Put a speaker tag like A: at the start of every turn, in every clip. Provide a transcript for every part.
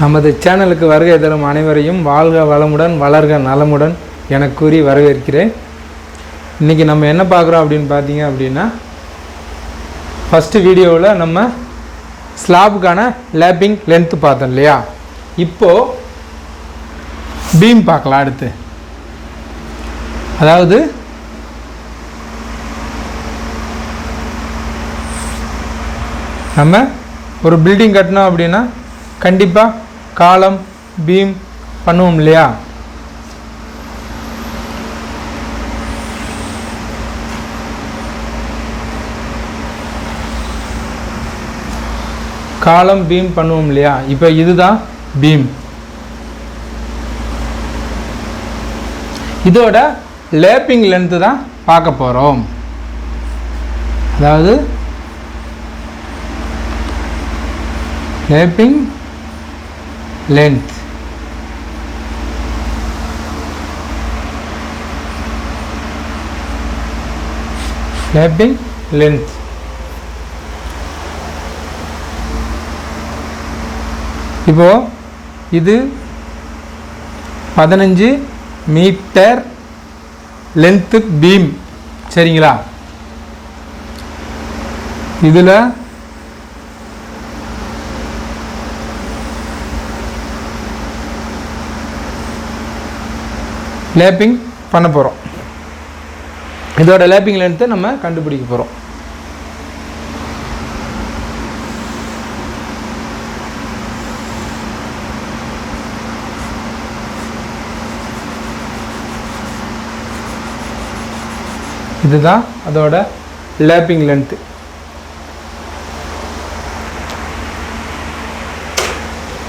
A: நமது சேனலுக்கு வருகை தரும் அனைவரையும் வாழ்க வளமுடன் வளர்க நலமுடன் என கூறி வரவேற்கிறேன். இன்றைக்கி நம்ம என்ன பார்க்குறோம் அப்படின்னு பார்த்தீங்க அப்படின்னா, ஃபஸ்ட்டு வீடியோவில் நம்ம ஸ்லாபுக்கான லேப்பிங் லென்த்து பார்த்தோம் இல்லையா. இப்போது பீம் பார்க்கலாம். அடுத்து அதாவது நம்ம ஒரு பில்டிங் கட்டணும் அப்படின்னா கண்டிப்பாக காலம் பீம் பண்ணுவோம் இல்லையா. காலம் பீம் பண்ணுவோம் இல்லையா. இப்போ இதுதான் பீம். இதோட லேப்பிங் லென்த்து தான் பார்க்க போகிறோம். அதாவது லேப்பிங் length. Lapping length. இப்போ இது 15 மீட்டர் லென்த் பீம், சரிங்களா. இதில் லேப்பிங் பண்ண போகிறோம். இதோட லேப்பிங் லென்த்தை நம்ம கண்டுபிடிக்க போகிறோம். இதுதான் அதோட லேப்பிங் லென்த்து.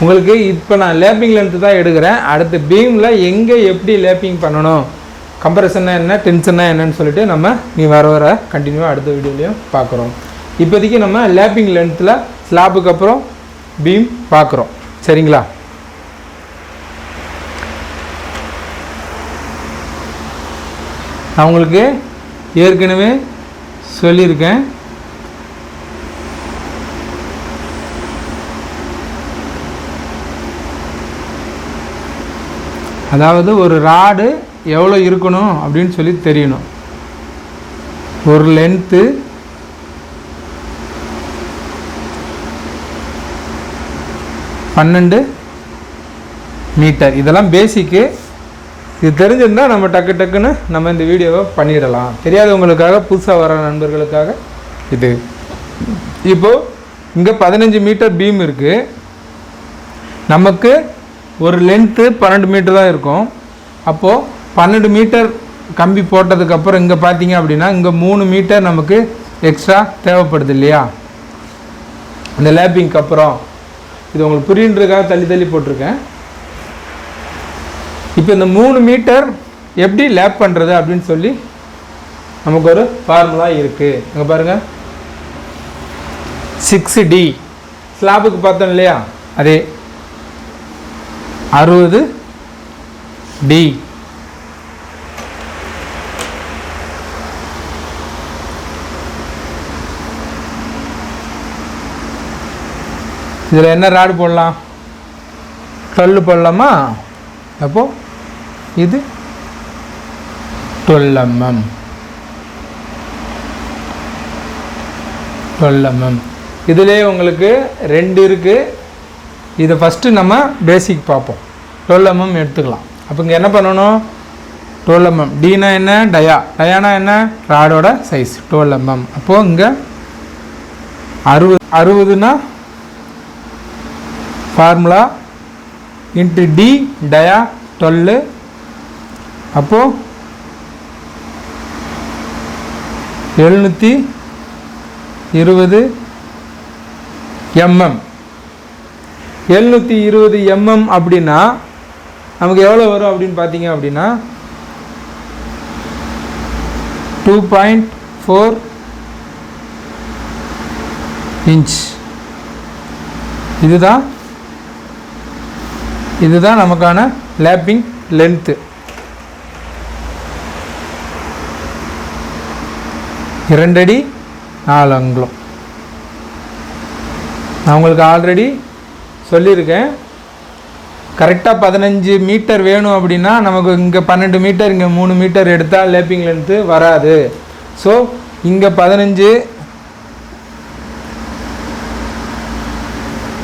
A: உங்களுக்கு இப்போ நான் லேப்பிங் லென்த்து தான் எடுக்கிறேன். அடுத்து பீமில் எங்கே எப்படி லேப்பிங் பண்ணணும், கம்ப்ரெஷன்னா என்ன, டென்ஷன்னா என்னன்னு சொல்லிட்டு நம்ம நீ வர கண்டினியூவாக அடுத்த வீடியோலையும் பார்க்குறோம். இப்போதைக்கு நம்ம லேப்பிங் லென்த்தில் ஸ்லாபுக்கு அப்புறம் பீம் பார்க்குறோம், சரிங்களா. நான் உங்களுக்கு ஏற்கனவே சொல்லியிருக்கேன், அதாவது ஒரு ராடு எவ்வளோ இருக்கணும் அப்படின்னு சொல்லி தெரியணும். ஒரு லென்த்து $12 மீட்டர். இதெல்லாம் பேசிக்கு. இது தெரிஞ்சிருந்தால் நம்ம டக்குன்னு நம்ம இந்த வீடியோவை பண்ணிடலாம். தெரியாதவங்களுக்காக, புதுசாக வர நண்பர்களுக்காக இது. இப்போது இங்கே 15 மீட்டர் பீம் இருக்குது. நமக்கு ஒரு லென்த்து 12 மீட்டர் தான் இருக்கும். அப்போது 12 மீட்டர் கம்பி போட்டதுக்கப்புறம் இங்கே பார்த்தீங்க அப்படின்னா இங்கே 3 மீட்டர் நமக்கு எக்ஸ்ட்ரா தேவைப்படுது இல்லையா. இந்த லேப்பிங்க்கு அப்புறம் இது உங்களுக்கு புரியுன்றதுக்காக தள்ளி போட்டிருக்கேன். இப்போ இந்த 3 மீட்டர் எப்படி லேப் பண்ணுறது அப்படின்னு சொல்லி நமக்கு ஒரு ஃபார்முலா இருக்குது. இங்கே பாருங்கள், 6D ஸ்லாபுக்கு பார்த்தோம் இல்லையா, அதே 60D. இதில் என்ன ராடு போடலாம், 12 போடலாமா. அப்போது இது 12 mm. 12 mm. இதிலே உங்களுக்கு 2 இருக்குது. இதை ஃபஸ்ட்டு நம்ம பேசிக் பார்ப்போம். 12 mm எடுத்துக்கலாம். அப்போ இங்கே என்ன பண்ணணும், 12 mm. டீனா என்ன, டயானா என்ன, ராடோட சைஸ் 12 mm. அப்போது இங்கே 60னா ஃபார்முலா இன்ட்டு டி டயா 12. அப்போது 720 mm. 720 mm அப்படின்னா நமக்கு எவ்வளோ வரும் அப்படின்னு பார்த்தீங்க அப்படின்னா 2.4 inch. இதுதான் நமக்கான லேப்பிங் லென்த்து. 2 அடி 4 அங்குலம். நான் உங்களுக்கு ஆல்ரெடி சொல்லியிருக்கேன், கரெக்டாக 15 மீட்டர் வேணும் அப்படின்னா நமக்கு இங்கே 12 மீட்டர் இங்கே 3 மீட்டர் எடுத்தால் லேப்பிங் லென்த்து வராது. ஸோ இங்கே 15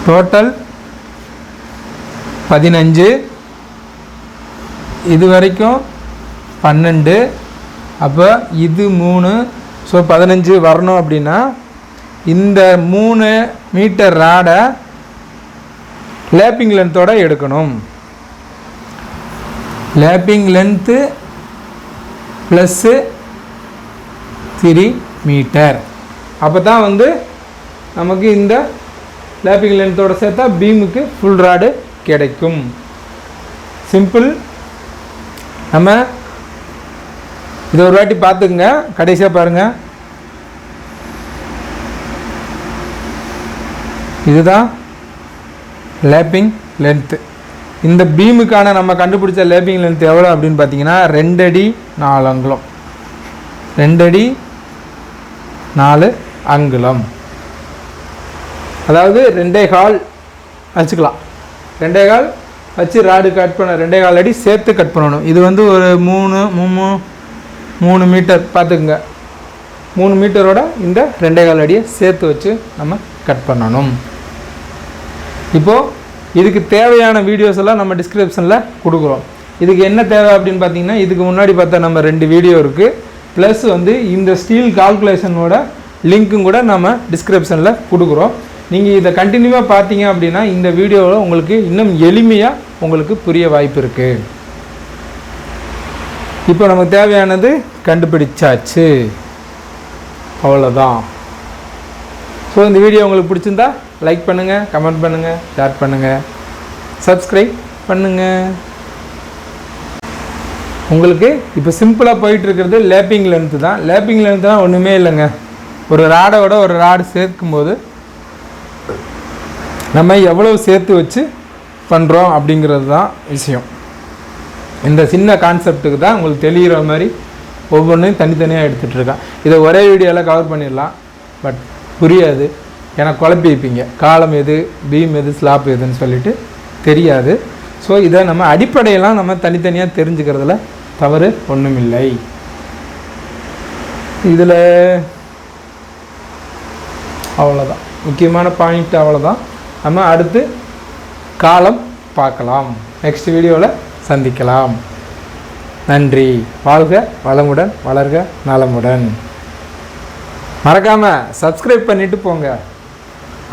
A: டோட்டல் 15, இது வரைக்கும் 12, அப்போ இது 3, ஸோ 15 வரணும் அப்படின்னா இந்த 3 மீட்டர் ராடை லேப்பிங் லென்த்தோட எடுக்கணும். Lapping length plus 3 metre. அப்போ தான் வந்து நமக்கு இந்த லேப்பிங் லென்த்தோட சேர்த்தா பீமுக்கு ஃபுல் ராடு கிடைக்கும். சிம்பிள். நம்ம இதை ஒரு வாட்டி பார்த்துக்குங்க, கடைசியாக பாருங்கள். இதுதான் லேப்பிங் லென்த்து. இந்த பீமுக்கான நம்ம கண்டுபிடிச்ச லேப்பிங் லென்த் எவ்வளோ அப்படின்னு பார்த்தீங்கன்னா 2 அடி 4 அங்குலம். 2 அடி 4 அங்குலம், அதாவது 2.25 வச்சுக்கலாம். 2.25 வச்சு ராடு கட் பண்ண 2.25 அடி சேர்த்து கட் பண்ணணும். இது வந்து ஒரு 3 மீட்டர் பார்த்துக்குங்க. 3 மீட்டரோட இந்த 2.25 அடியை சேர்த்து வச்சு நம்ம கட் பண்ணணும். இப்போது இதுக்கு தேவையான வீடியோஸ் எல்லாம் நம்ம டிஸ்கிரிப்ஷனில் கொடுக்குறோம். இதுக்கு என்ன தேவை அப்படின்னு பார்த்தீங்கன்னா, இதுக்கு முன்னாடி பார்த்தா நம்ம 2 வீடியோ இருக்குது, ப்ளஸ் வந்து இந்த ஸ்டீல் கால்குலேஷனோட லிங்க்கும் கூட நம்ம டிஸ்கிரிப்ஷனில் கொடுக்குறோம். நீங்கள் இதை கண்டினியூவாக பார்த்தீங்க அப்படின்னா இந்த வீடியோவில் உங்களுக்கு இன்னும் எளிமையாக உங்களுக்கு புரிய வாய்ப்பு இருக்குது. இப்போ நமக்கு தேவையானது கண்டுபிடிச்சாச்சு, அவ்வளோதான். ஸோ இந்த வீடியோ உங்களுக்கு பிடிச்சிருந்தா லைக் பண்ணுங்கள், கமெண்ட் பண்ணுங்கள், ஷேர் பண்ணுங்கள், சப்ஸ்கிரைப் பண்ணுங்கள். உங்களுக்கு இப்போ சிம்பிளாக போயிட்டுருக்கிறது லேப்பிங் லென்த்து தான். லேப்பிங் லென்த்து தான் ஒன்றுமே இல்லைங்க. ஒரு ராடோட ஒரு ராடு சேர்க்கும்போது நம்ம எவ்வளோ சேர்த்து வச்சு பண்ணுறோம் அப்படிங்கிறது தான் விஷயம். இந்த சின்ன கான்செப்டுக்கு தான் உங்களுக்கு தெரிகிற மாதிரி ஒவ்வொன்றையும் தனித்தனியாக எடுத்துகிட்ருக்கேன். இதை ஒரே வீடியோவில் கவர் பண்ணிடலாம், பட் புரியாது. ஏன்னா குழப்பி வைப்பீங்க, காலம் எது, பீம் எது, ஸ்லாப் எதுன்னு சொல்லிட்டு தெரியாது. ஸோ இதை நம்ம அடிப்படையெல்லாம் நம்ம தனித்தனியாக தெரிஞ்சுக்கிறதுல தவறு ஒன்றும் இல்லை. இதில் அவ்வளோதான் முக்கியமான பாயிண்ட், அவ்வளோதான். நம்ம அடுத்து காலம் பார்க்கலாம், நெக்ஸ்ட் வீடியோவில் சந்திக்கலாம். நன்றி. வாழ்க வளமுடன், வளர்க நலமுடன். மறக்காமல் சப்ஸ்கிரைப் பண்ணிவிட்டு போங்க,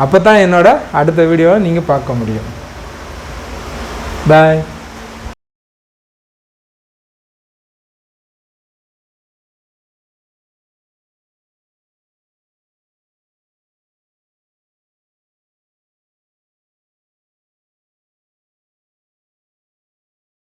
A: அப்போ தான் என்னோட அடுத்த வீடியோவை நீங்கள் பார்க்க முடியும். பாய்.